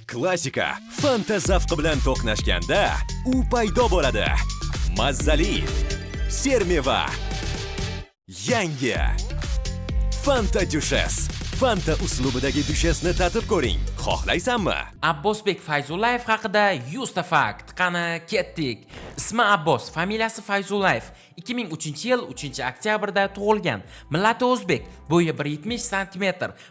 Klassika Fanta zavqi bilan to'qnashganda u paydo bo'ladi. Mazzali sermeva. Yangi Fanta Dushas. Fanta uslubidagi dushasni tatib ko'ring. Xohlaysanmi? Abbosbek Fayzullayev haqida 100 ta fakt. Qani ketdik. Ismi Abbos, familiyasi Fayzullayev. 2003-yil 3-oktyabrda tug'ilgan. Millati o'zbek, bo'yi 170 cm,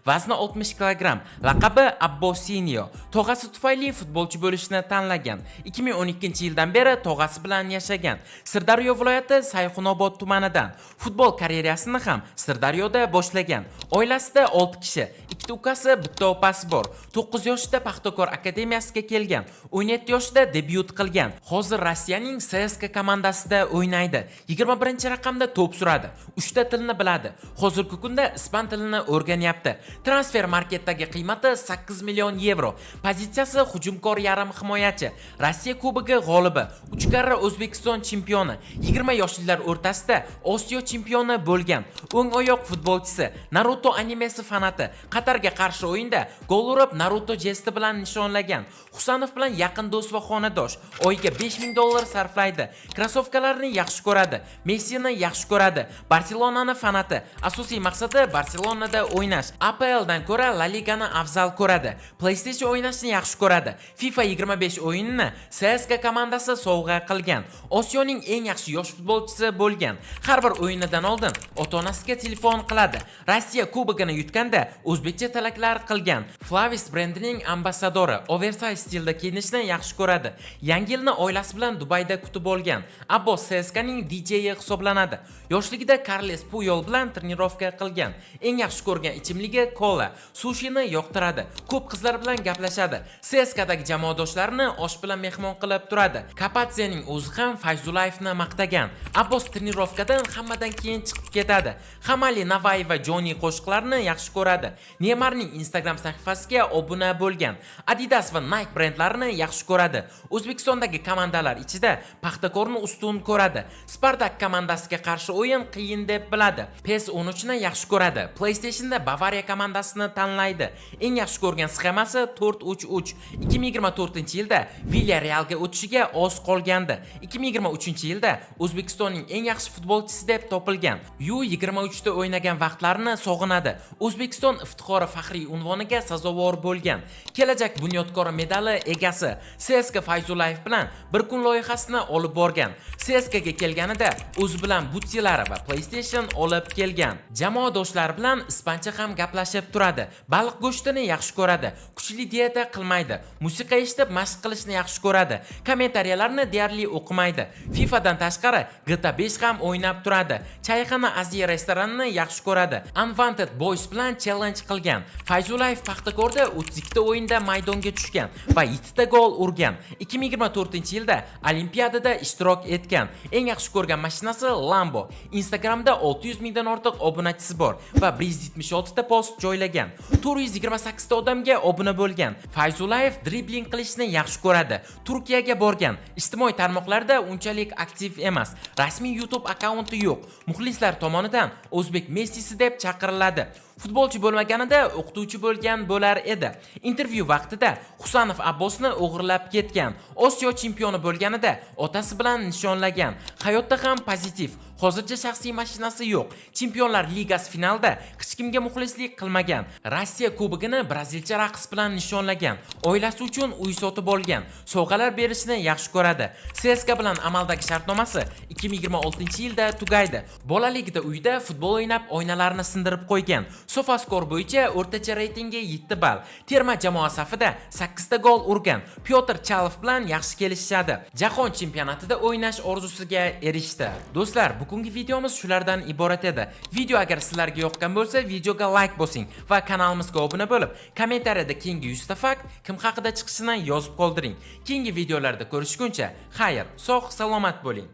vazni 60 kg. Laqabi Abbosinyo. Tog'asi tufayli futbolchi bo'lishni tanlagan. 2012-yildan beri tog'asi bilan yashagan. Sirdaryo viloyati Sayxunobod tumanidan. Futbol karyerasini ham Sirdaryoda boshlagan. Oilasida 6 kishi, 2 ukasi, 1 opasi bor. 9 yoshida Paxtakor akademiyasiga kelgan. 17 yoshida debyut qilgan. Hozir Rossiyaning CSKA komandasida o'ynaydi. 21-raqamda to'p suradi. 3 ta tilni biladi. Hozirgi kunda ispan tilini o'rganyapti. Transfer marketdagi qiymati 8 million yevro. Pozitsiyasi hujumkor yarim himoyachi. Rossiya Kubogi g'olibi, 3 karra O'zbekiston chempioni, 20 yoshlar o'rtasida Osiyo chempioni bo'lgan. O'ng oyoq futbolchisi, Naruto animesi fanati. Qatarga qarshi o'yinda gol urib Naruto jesti bilan nishonlagan. Husanov bilan yaqin do'st va xonadosh. Oyiga $5000 sarflaydi. Krossovkalarni yaxshi ko'radi. Messini yaxshi ko'radi. Barselonani fanati. Asosiy maqsadi Barselonada o'ynash. APL dan ko'ra La Ligani afzal ko'radi. PlayStation o'ynashni yaxshi ko'radi. FIFA 25 o'yinini CSKA komandasi sovg'a qilgan. Osiyoning eng yaxshi yosh futbolchisi bo'lgan. Har bir o'yindan oldin ota-onasiga telefon qiladi. Rossiya Kubogini yutganda o'zbekcha tilaklar qilgan. Flavis brendining ambassadori, oversize stilda kiyinishni yaxshi ko'radi. Yangi yilni oilasi bilan Dubayda kutib olgan. Abbos CSKAning DJ hisoblanadi. Yoshligida Carles Puyol bilan trenirovka qilgan. Eng yaxshi ko'rgan ichimligi kola. Sushini yoqtiradi. Ko'p qizlar bilan gaplashadi. CSKAdagi jamoadoshlarini osh bilan mehmon qilib turadi. Kapatsening o'zi ham Fayzullayevni maqtagan. Abbos trenirovkadan hammadan keyin chiqib ketadi. Hamali Navai va Joni qo'shiqlarini yaxshi ko'radi. Neymarning Instagram sahifasiga obuna bo'lgan. Adidas va Nike brendlarini yaxshi ko'radi. O'zbekistondagi komandalar ichida Paxtakorni ustun ko'radi. Spartak komandasiga qarshi o'yin qiyin deb biladi. PES 13 ni yaxshi ko'radi. PlayStationda Bavariya komandasini tanlaydi. Eng yaxshi ko'rgan sxemasi 4-3-3. 2024-yilda Villarrealga o'tishiga oz qolgandi. 2023-yilda O'zbekistonning eng yaxshi futbolchisi deb topilgan. U23 da o'ynagan vaqtlarini sog'inadi. O'zbekiston iftixori faxriy unvoniga sazovor bo'lgan. Kelajak bunyodkori medali egasi CSKA Fayzullayev bilan bir kun loyihasini olib borgan. CSKAga kelganida o'zi bilan butsilari va PlayStation olib kelgan. Jamoadoshlar bilan ispancha ham gaplashib turadi. Baliq go'shtini yaxshi ko'radi. Kuchli dieta qilmaydi. Musiqa eshitib mashq qilishni yaxshi ko'radi. Kommentariyalarni deyarli o'qimaydi. FIFA dan tashqari GTA 5 ham o'ynab turadi. Chayxona Aziya restoranini yaxshi ko'radi. Unwanted Boys bilan challenge qilgan. Fayzullayev Paxtakorda 32 ta o'yinda maydonga tushgan va 7 ta gol urgan. 2024-yilda Olimpiadada ishtirok etgan. Eng yaxshi ko'rgan mashinasi Lambo. Instagramda 600 mingdan ortiq obunachisi bor va 176 ta post joylagan. 428 ta odamga obuna bo'lgan. Fayzullayev dribling qilishni yaxshi ko'radi. Turkiyaga borgan. Ijtimoiy tarmoqlarda unchalik aktiv emas. Rasmiy YouTube akkaunti yo'q. Muxlislar tomonidan o'zbek Messisi deb chaqiriladi. Futbolchi bo'lmaganida o'qituvchi bo'lgan bo'lar edi. Intervyu vaqtida Husanov Abbosni o'g'irlab ketgan. Osiyo chempioni bo'lganida otasi bilan nishonlagan. Hayotda ham pozitiv. Hozircha shaxsiy mashinasi yo'q. Chempionlar Ligasi finalda hech kimga muxlislik qilmagan. Rossiya Kubogini brazilcha raqs bilan nishonlagan. Oilasi uchun uy sotib olgan. Sovg'alar berishni yaxshi ko'radi. CSKA bilan amaldagi shartnomasi 2026-yilda tugaydi. Bolaligida uyda futbol o'ynab oynalarni sindirib qo'ygan. Sofaskor bo'yicha o'rtacha reytingi 7 ball. Terma jamoa safida 8 ta gol urgan. Pyotr Chalov bilan yaxshi kelishadi. Jahon chempionatida o'ynash orzusiga erishdi. Do'stlar, bugungi videomiz shulardan iborat edi. Video agar sizlarga yoqqan bo'lsa, videoga like bosing va kanalimizga obuna bo'lib, kommentariyada keyingi 100 ta fakt kim haqida chiqishini yozib qoldiring. Keyingi videolarda ko'rishguncha, xayr, sog', salomat bo'ling.